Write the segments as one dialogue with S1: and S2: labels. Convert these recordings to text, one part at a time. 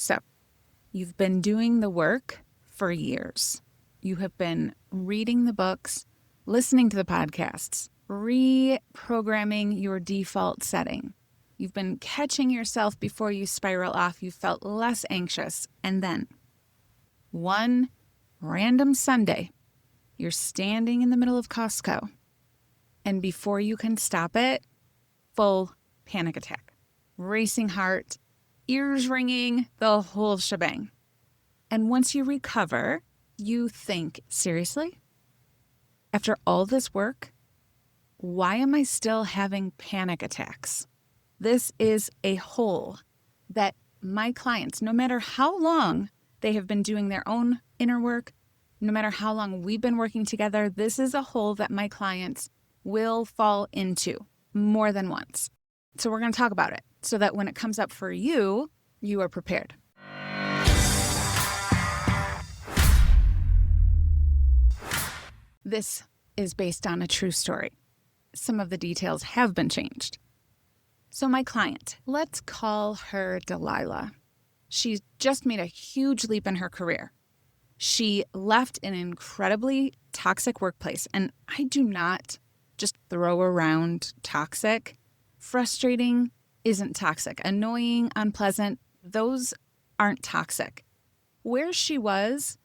S1: So you've been doing the work for years. You have been reading the books, listening to the podcasts, reprogramming your default setting. You've been catching yourself before you spiral off. You felt less anxious. And then one random Sunday, you're standing in the middle of Costco. And before you can stop it, full panic attack, racing heart, ears ringing, the whole shebang. And once you recover, you think, seriously? After all this work, why am I still having panic attacks? This is a hole that my clients, no matter how long they have been doing their own inner work, no matter how long we've been working together, this is a hole that my clients will fall into more than once. So we're going to talk about it so that when it comes up for you, you are prepared. This is based on a true story. Some of the details have been changed. So my client, let's call her Delilah. She's just made a huge leap in her career. She left an incredibly toxic workplace, and I do not just throw around toxic. Frustrating isn't toxic. Annoying, unpleasant, those aren't toxic. Where she was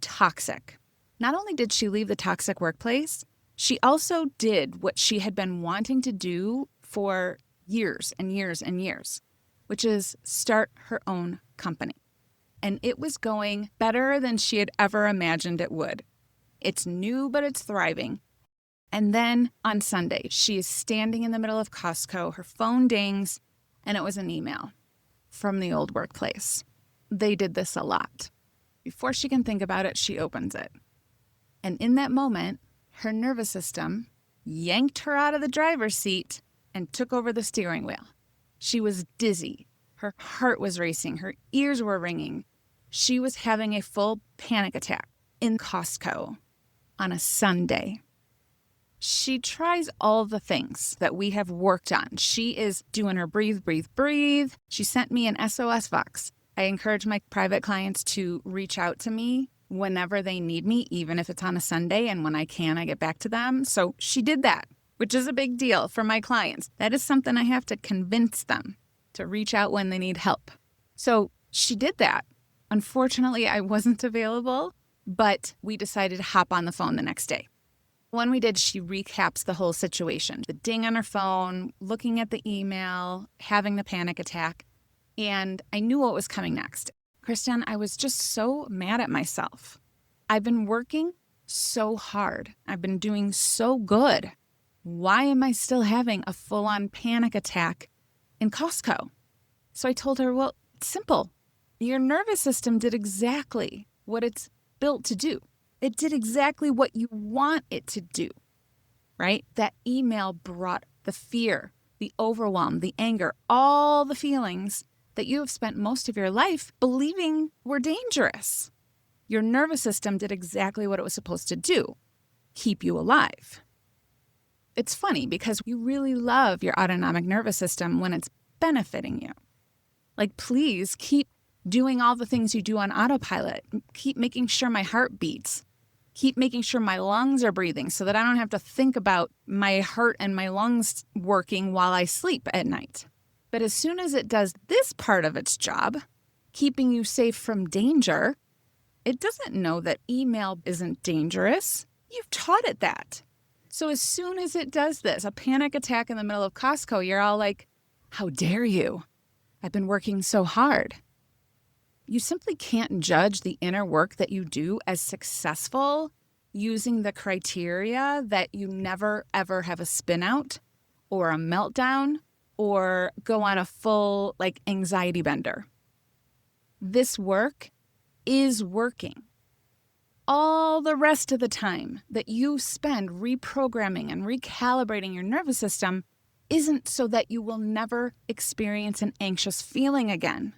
S1: toxic. Not only did she leave the toxic workplace, she also did what she had been wanting to do for years and years and years, which is start her own company. And it was going better than she had ever imagined it would. It's new, but it's thriving. And then on Sunday, she is standing in the middle of Costco, her phone dings, and it was an email from the old workplace. They did this a lot. Before she can think about it, she opens it. And in that moment, her nervous system yanked her out of the driver's seat and took over the steering wheel. She was dizzy. Her heart was racing. Her ears were ringing. She was having a full panic attack in Costco on a Sunday. She tries all the things that we have worked on. She is doing her breathe, breathe, breathe. She sent me an SOS box. I encourage my private clients to reach out to me whenever they need me, even if it's on a Sunday, and when I can, I get back to them. So she did that, which is a big deal for my clients. That is something I have to convince them to reach out when they need help. So she did that. Unfortunately, I wasn't available, but we decided to hop on the phone the next day. When we did, she recaps the whole situation. The ding on her phone, looking at the email, having the panic attack, and I knew what was coming next. Kristen, I was just so mad at myself. I've been working so hard. I've been doing so good. Why am I still having a full-on panic attack in Costco? So I told her, well, it's simple. Your nervous system did exactly what it's built to do. It did exactly what you want it to do, right? That email brought the fear, the overwhelm, the anger, all the feelings that you have spent most of your life believing were dangerous. Your nervous system did exactly what it was supposed to do, keep you alive. It's funny because you really love your autonomic nervous system when it's benefiting you. Like, please keep doing all the things you do on autopilot. Keep making sure my heart beats. Keep making sure my lungs are breathing so that I don't have to think about my heart and my lungs working while I sleep at night. But as soon as it does this part of its job, keeping you safe from danger, it doesn't know that email isn't dangerous. You've taught it that. So as soon as it does this, a panic attack in the middle of Costco, you're all like, how dare you? I've been working so hard. You simply can't judge the inner work that you do as successful using the criteria that you never, ever have a spinout or a meltdown or go on a full anxiety bender. This work is working. All the rest of the time that you spend reprogramming and recalibrating your nervous system isn't so that you will never experience an anxious feeling again.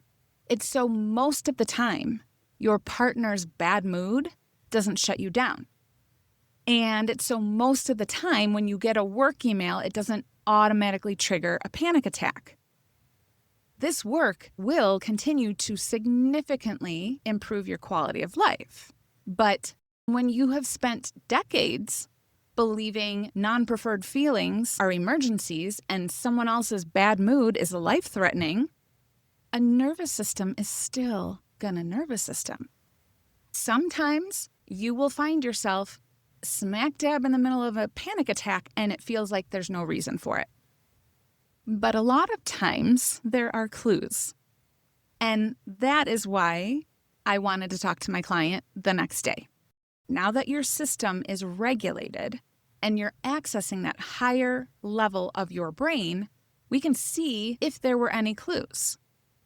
S1: It's so most of the time your partner's bad mood doesn't shut you down. And it's so most of the time when you get a work email, it doesn't automatically trigger a panic attack. This work will continue to significantly improve your quality of life. But when you have spent decades believing non-preferred feelings are emergencies and someone else's bad mood is life-threatening, a nervous system is still gonna nervous system. Sometimes you will find yourself smack dab in the middle of a panic attack and it feels like there's no reason for it. But a lot of times there are clues. And that is why I wanted to talk to my client the next day. Now that your system is regulated and you're accessing that higher level of your brain, we can see if there were any clues.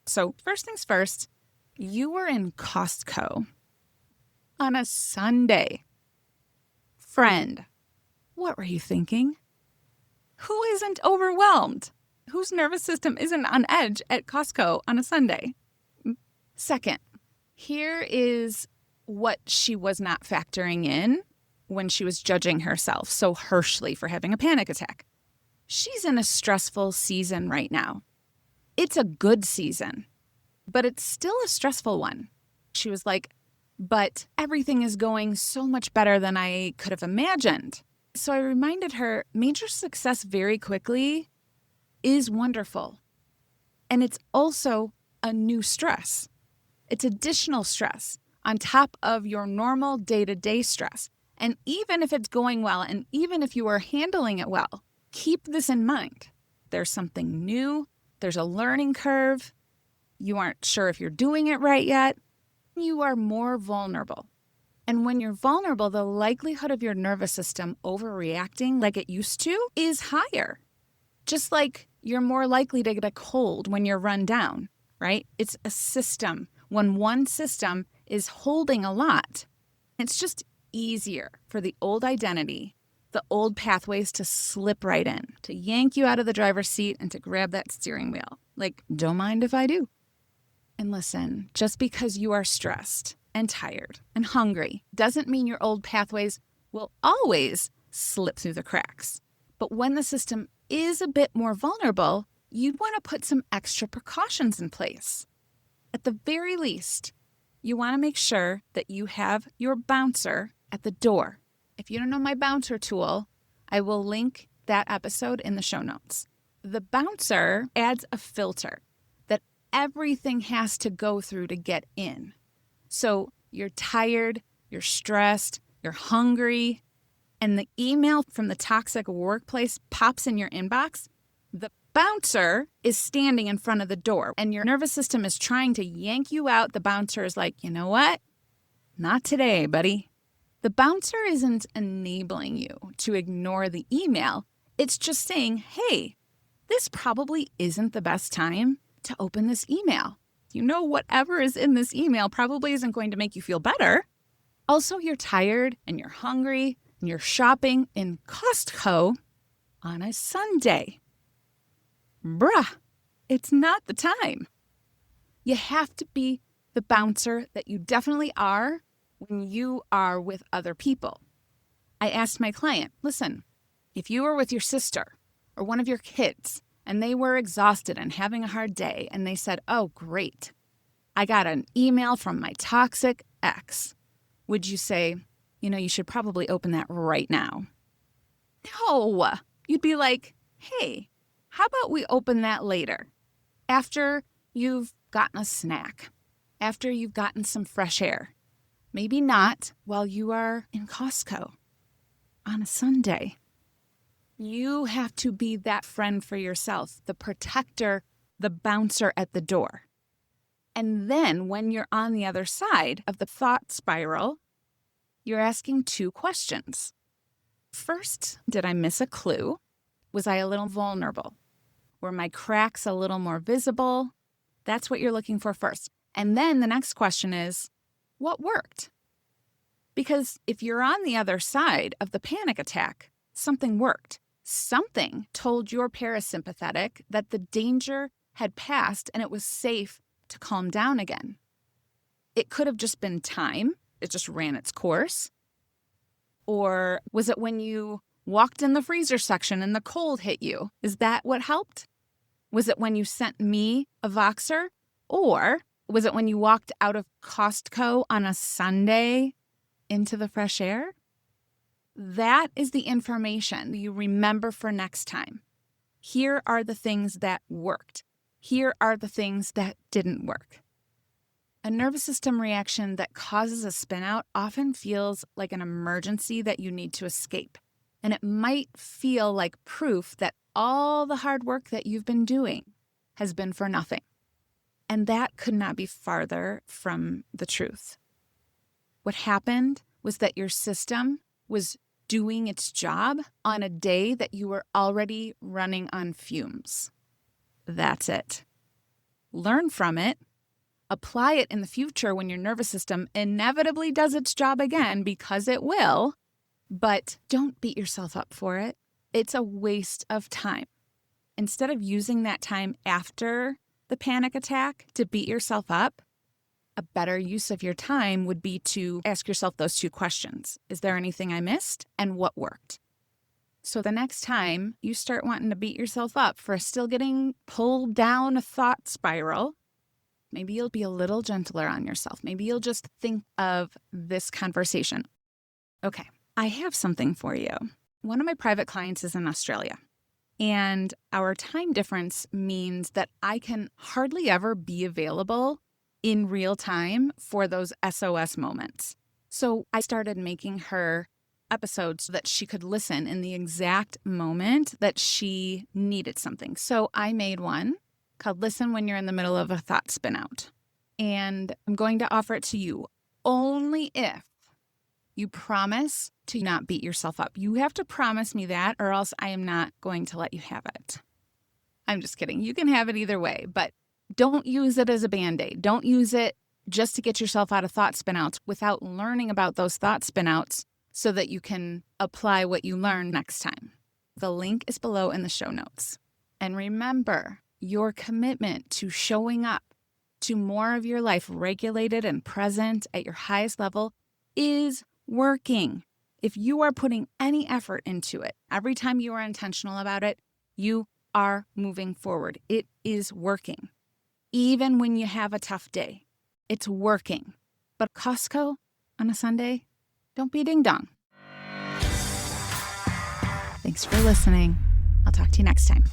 S1: So first things first, you were in Costco on a Sunday. Friend, what were you thinking? Who isn't overwhelmed? Whose nervous system isn't on edge at Costco on a Sunday? Second, here is what she was not factoring in when she was judging herself so harshly for having a panic attack. She's in a stressful season right now. It's a good season, but it's still a stressful one. She was like, but everything is going so much better than I could have imagined. So I reminded her, major success very quickly is wonderful. And it's also a new stress. It's additional stress on top of your normal day-to-day stress. And even if it's going well, and even if you are handling it well, keep this in mind. There's something new. There's a learning curve. You aren't sure if you're doing it right yet. You are more vulnerable. And when you're vulnerable, the likelihood of your nervous system overreacting like it used to is higher. Just like you're more likely to get a cold when you're run down, right? It's a system. When one system is holding a lot, it's just easier for the old identity, the old pathways to slip right in, to yank you out of the driver's seat and to grab that steering wheel. Like, don't mind if I do. And listen, just because you are stressed and tired and hungry doesn't mean your old pathways will always slip through the cracks. But when the system is a bit more vulnerable, you'd want to put some extra precautions in place. At the very least, you want to make sure that you have your bouncer at the door. If you don't know my bouncer tool, I will link that episode in the show notes. The bouncer adds a filter that everything has to go through to get in. So you're tired, you're stressed, you're hungry, and the email from the toxic workplace pops in your inbox, the bouncer is standing in front of the door and your nervous system is trying to yank you out. The bouncer is like, you know what? Not today, buddy. The bouncer isn't enabling you to ignore the email. It's just saying, hey, this probably isn't the best time to open this email. You know, whatever is in this email probably isn't going to make you feel better. Also, you're tired and you're hungry and you're shopping in Costco on a Sunday. Bruh, it's not the time. You have to be the bouncer that you definitely are when you are with other people. I asked my client, listen, if you were with your sister or one of your kids and they were exhausted and having a hard day and they said, oh, great, I got an email from my toxic ex, would you say, you know, you should probably open that right now? No, you'd be like, hey, how about we open that later, after you've gotten a snack, after you've gotten some fresh air. Maybe not while you are in Costco on a Sunday. You have to be that friend for yourself, the protector, the bouncer at the door. And then when you're on the other side of the thought spiral, you're asking two questions. First, did I miss a clue? Was I a little vulnerable? Were my cracks a little more visible? That's what you're looking for first. And then the next question is, what worked? Because if you're on the other side of the panic attack, something worked. Something told your parasympathetic that the danger had passed and it was safe to calm down again. It could have just been time. It just ran its course. Or was it when you walked in the freezer section and the cold hit you? Is that what helped? Was it when you sent me a Voxer? Or was it when you walked out of Costco on a Sunday into the fresh air? That is the information you remember for next time. Here are the things that worked. Here are the things that didn't work. A nervous system reaction that causes a spinout often feels like an emergency that you need to escape. And it might feel like proof that all the hard work that you've been doing has been for nothing. And that could not be farther from the truth. What happened was that your system was doing its job on a day that you were already running on fumes. That's it. Learn from it. Apply it in the future when your nervous system inevitably does its job again, because it will. But don't beat yourself up for it. It's a waste of time. Instead of using that time after the panic attack to beat yourself up, a better use of your time would be to ask yourself those two questions. Is there anything I missed? And what worked? So the next time you start wanting to beat yourself up for still getting pulled down a thought spiral, maybe you'll be a little gentler on yourself. Maybe you'll just think of this conversation. Okay, I have something for you. One of my private clients is in Australia, and our time difference means that I can hardly ever be available in real time for those SOS moments. So I started making her episodes so that she could listen in the exact moment that she needed something. So I made one called Listen When You're in the Middle of a Thought Spinout. And I'm going to offer it to you only if you promise to not beat yourself up. You have to promise me that, or else I am not going to let you have it. I'm just kidding. You can have it either way, but don't use it as a Band-Aid. Don't use it just to get yourself out of thought spinouts without learning about those thought spinouts so that you can apply what you learn next time. The link is below in the show notes. And remember, your commitment to showing up to more of your life regulated and present at your highest level is working. If you are putting any effort into it, every time you are intentional about it, you are moving forward. It is working. Even when you have a tough day, it's working. But Costco on a Sunday, don't be ding dong. Thanks for listening. I'll talk to you next time.